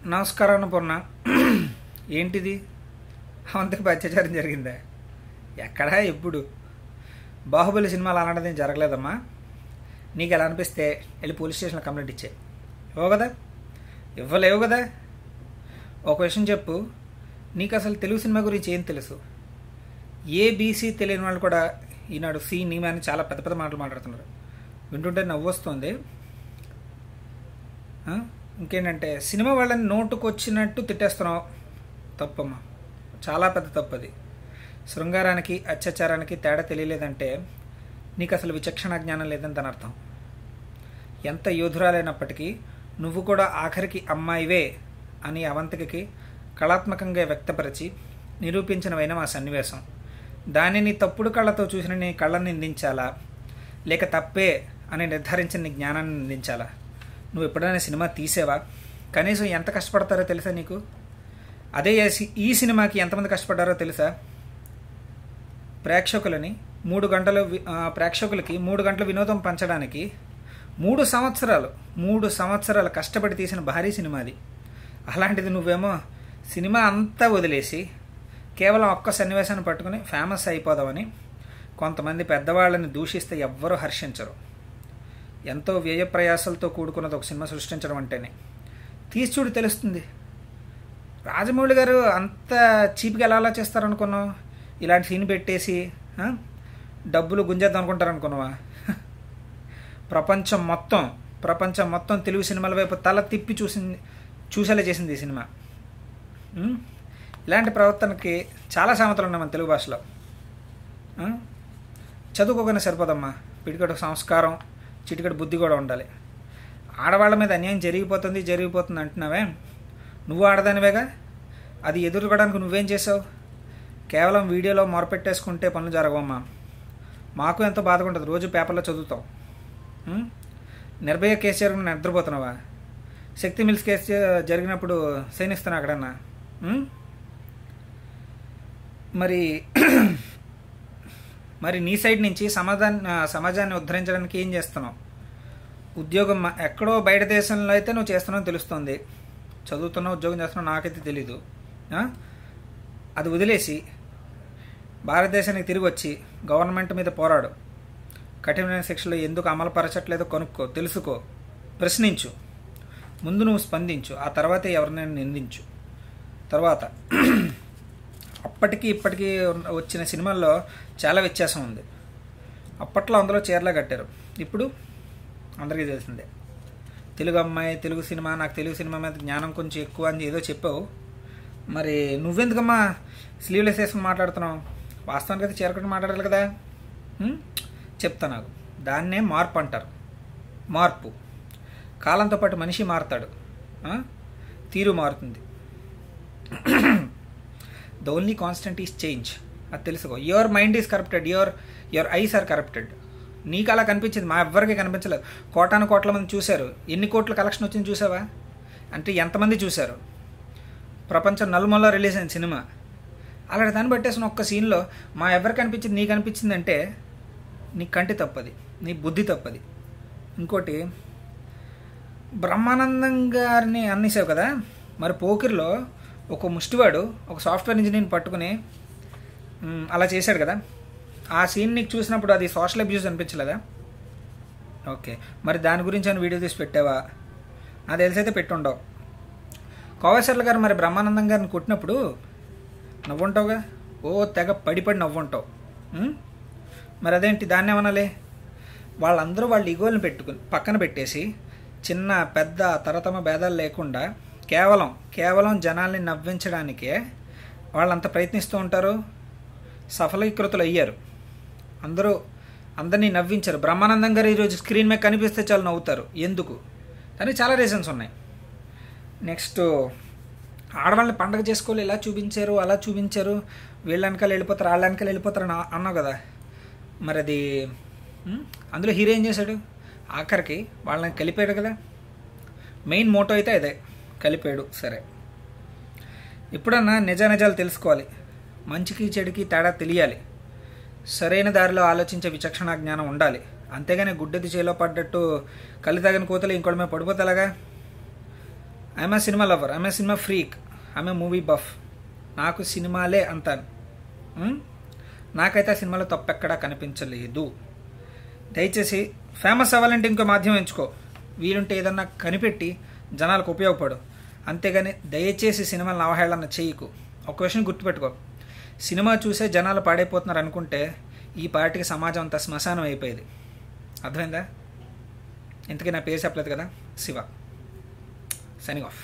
నమస్కారం అన్నపూర్ణ. ఏంటిది? అవంతకు అత్యాచారం జరిగిందా? ఎక్కడా? ఎప్పుడు? బాహుబలి సినిమాలు అలాంటిది జరగలేదమ్మా. నీకు ఎలా అనిపిస్తే వెళ్ళి పోలీస్ స్టేషన్లో కంప్లైంట్ ఇచ్చే. ఇవ్వవు కదా? ఇవ్వలేవు కదా? ఒక విషయం చెప్పు, నీకు అసలు తెలుగు సినిమా గురించి ఏం తెలుసు? ఏబీసీ తెలియని వాళ్ళు కూడా ఈనాడు సి నీమా అని చాలా పెద్ద పెద్ద మాటలు మాట్లాడుతున్నారు. వింటుంటే నవ్వు వస్తుంది. ఇంకేంటంటే సినిమా వాళ్ళని నోటుకు వచ్చినట్టు తిట్టేస్తున్నావు. తప్పమ్మా, చాలా పెద్ద తప్పు అది. శృంగారానికి అత్యాచారానికి తేడా తెలియలేదంటే నీకు అసలు విచక్షణ జ్ఞానం లేదని తన అర్థం. ఎంత యోధురాలైనప్పటికీ నువ్వు కూడా ఆఖరికి అమ్మాయివే అని అవంతికకి కళాత్మకంగా వ్యక్తపరిచి నిరూపించినవైన మా సన్నివేశం. దానిని తప్పుడు కళ్ళతో చూసిన నీ కళ్ళని నిందించాలా, లేక తప్పే అని నిర్ధారించిన నీ జ్ఞానాన్ని నిందించాలా? నువ్వు ఎప్పుడైనా సినిమా తీసేవా? కనీసం ఎంత కష్టపడతారో తెలుసా నీకు? అదే ఈ సినిమాకి ఎంతమంది కష్టపడ్డారో తెలుసా? ప్రేక్షకులకి 3 గంటల వినోదం పంచడానికి 3 సంవత్సరాలు కష్టపడి తీసిన భారీ సినిమా అది. అలాంటిది నువ్వేమో సినిమా అంతా వదిలేసి కేవలం ఒక్క సన్నివేశాన్ని పట్టుకుని ఫేమస్ అయిపోదామని కొంతమంది పెద్దవాళ్ళని దూషిస్తే ఎవ్వరూ హర్షించరు. ఎంతో వ్యయ ప్రయాసాలతో కూడుకున్నది ఒక సినిమా సృష్టించడం అంటేనే. తీసి చూడు తెలుస్తుంది. రాజమౌళి గారు అంత చీప్గా ఎలా ఆలోచిస్తారనుకున్నావు? ఇలాంటి సీన్ పెట్టేసి డబ్బులు గుంజేద్దాం అనుకుంటారనుకున్నావా? ప్రపంచం మొత్తం తెలుగు సినిమాల వైపు తల తిప్పి చూసేలా చేసింది ఈ సినిమా. ఇలాంటి ప్రవర్తనకి చాలా సామెతలు ఉన్నాయి మన తెలుగు భాషలో. చదువుకోగానే సరిపోదమ్మా, పిడికడు సంస్కారం, చిటికడు బుద్ధి కూడా ఉండాలి. ఆడవాళ్ళ మీద అన్యాయం జరిగిపోతుంది అంటున్నావే, నువ్వు ఆడదానివేగా. అది ఎదుర్కోవడానికి నువ్వేం చేసావు? కేవలం వీడియోలో మొరపెట్టేసుకుంటే పనులు జరగవమ్మా. మాకు ఎంతో బాధగా ఉంటుంది. రోజు పేపర్లో చదువుతాం. నిర్భయ కేసు జరిగిన నిద్రపోతున్నావా? శక్తి మిల్స్ కేసు జరిగినప్పుడు సైనిస్తున్నా అక్కడన్నా? మరి నీ సైడ్ నుంచి సమాజాన్ని ఉద్ధరించడానికి ఏం చేస్తున్నావు? ఉద్యోగం ఎక్కడో బయట దేశంలో అయితే నువ్వు చేస్తున్నావు తెలుస్తుంది. చదువుతున్నావు, ఉద్యోగం చేస్తున్నావు, నాకైతే తెలీదు. అది వదిలేసి భారతదేశానికి తిరిగి వచ్చి గవర్నమెంట్ మీద పోరాడు. కఠినమైన శిక్షలు ఎందుకు అమలు పరచట్లేదో కనుక్కో, తెలుసుకో, ప్రశ్నించు. ముందు నువ్వు స్పందించు, ఆ తర్వాతే ఎవరినైనా నిందించు. తర్వాత అప్పటికి ఇప్పటికీ వచ్చిన సినిమాల్లో చాలా వ్యత్యాసం ఉంది. అప్పట్లో అందులో చీరలా కట్టారు, ఇప్పుడు అందరికీ తెలిసిందే. తెలుగు అమ్మాయి, తెలుగు సినిమా, నాకు తెలుగు సినిమా మీద జ్ఞానం కొంచెం ఎక్కువ అని ఏదో చెప్పావు. మరి నువ్వెందుకమ్మా స్లీవ్లెస్ వేసుకుని మాట్లాడుతున్నావు? వాస్తవానికి అయితే చీర కట్టి మాట్లాడాలి కదా. చెప్తా, నాకు దాన్నే మార్పు అంటారు. మార్పు. కాలంతో పాటు మనిషి మారుతాడు, తీరు మారుతుంది. The only constant is change. అది తెలుసుకో. Your mind is corrupted, your eyes are corrupted. నీకు అలా కనిపించింది, మా ఎవ్వరికి కనిపించలేదు. కోట్ల మంది చూశారు. ఎన్ని కోట్ల కలెక్షన్ వచ్చింది చూసావా? అంటే ఎంతమంది చూశారు? ప్రపంచం నలుమూల రిలీజ్ అయిన సినిమా. అలాంటి దాన్ని బట్టేసిన ఒక్క సీన్లో మా ఎవరికి అనిపించింది నీకు అనిపించింది అంటే నీ కంటి తప్పది, నీ బుద్ధి తప్పది. ఇంకోటి, బ్రహ్మానందం గారిని అన్నేసావు కదా. మరి పోకిరిలో ఒక ముష్టివాడు ఒక సాఫ్ట్వేర్ ఇంజనీర్ని పట్టుకుని అలా చేశాడు కదా. ఆ సీన్ నీకు చూసినప్పుడు అది సోషల్ అబ్యూస్ అనిపించలేదా? ఓకే, మరి దాని గురించి అని వీడియో తీసి పెట్టావా? నాకు తెలిసైతే పెట్టుండవు. కోవేశ్వర్ల గారు మరి బ్రహ్మానందం గారిని కొట్టినప్పుడు నవ్వుంటావుగా. ఓ తెగ పడిపడి నవ్వుంటావు. మరి అదేంటి, దాన్ని ఏమనాలి? వాళ్ళందరూ వాళ్ళ ఈగోలను పక్కన పెట్టేసి చిన్న పెద్ద తరతమ భేదాలు లేకుండా కేవలం జనాల్ని నవ్వించడానికే వాళ్ళంత ప్రయత్నిస్తూ ఉంటారు. సఫలీకృతులు అయ్యారు. అందరినీ నవ్వించారు. బ్రహ్మానందం గారు ఈరోజు స్క్రీన్ మీద కనిపిస్తే చాలా నవ్వుతారు. ఎందుకు? దానికి చాలా రీజన్స్ ఉన్నాయి. నెక్స్ట్, ఆడవాళ్ళని పండగ చేసుకోవాలి, ఇలా చూపించారు, అలా చూపించారు, వీళ్ళ వెనకాల వెళ్ళిపోతారు, వాళ్ళ వెనకాల వెళ్ళిపోతారు అని అన్నావు కదా. మరి అది అందులో హీరో ఏం చేశాడు? ఆఖరికి వాళ్ళని కలిపాడు కదా. మెయిన్ మోటో అయితే అదే, కలిపాడు. సరే, ఇప్పుడన్నా నిజాలు తెలుసుకోవాలి. మంచికి చెడుకి తేడా తెలియాలి. సరైన దారిలో ఆలోచించే విచక్షణ జ్ఞానం ఉండాలి. అంతేగాని గుడ్డెది చేలో పడ్డట్టు కళ్ళు తాగిన కోతలు ఇంకోటి మీద పడిపోతేలాగా. I'm a cinema lover, I'm a cinema freak, I'm a movie buff. నాకు సినిమాలే అంతాను. నాకైతే ఆ సినిమాలో తప్పెక్కడా కనిపించలేదు. దయచేసి ఫేమస్ అవ్వాలంటే ఇంకో మాధ్యమం ఎంచుకో, వీలుంటే ఏదన్నా కనిపెట్టి జనాలకు ఉపయోగపడు. అంతేగాని దయచేసి సినిమాలను అవహేళన చేయకు. ఒక విషయం గుర్తుపెట్టుకో, సినిమా చూసే జనాలు పాడైపోతున్నారు అనుకుంటే ఈ పార్టీకి సమాజం అంతా శ్మశానం అయిపోయేది. అర్థమైందా? ఇంతకీ నా పేరు చెప్పలేదు కదా, శివ. Signing off.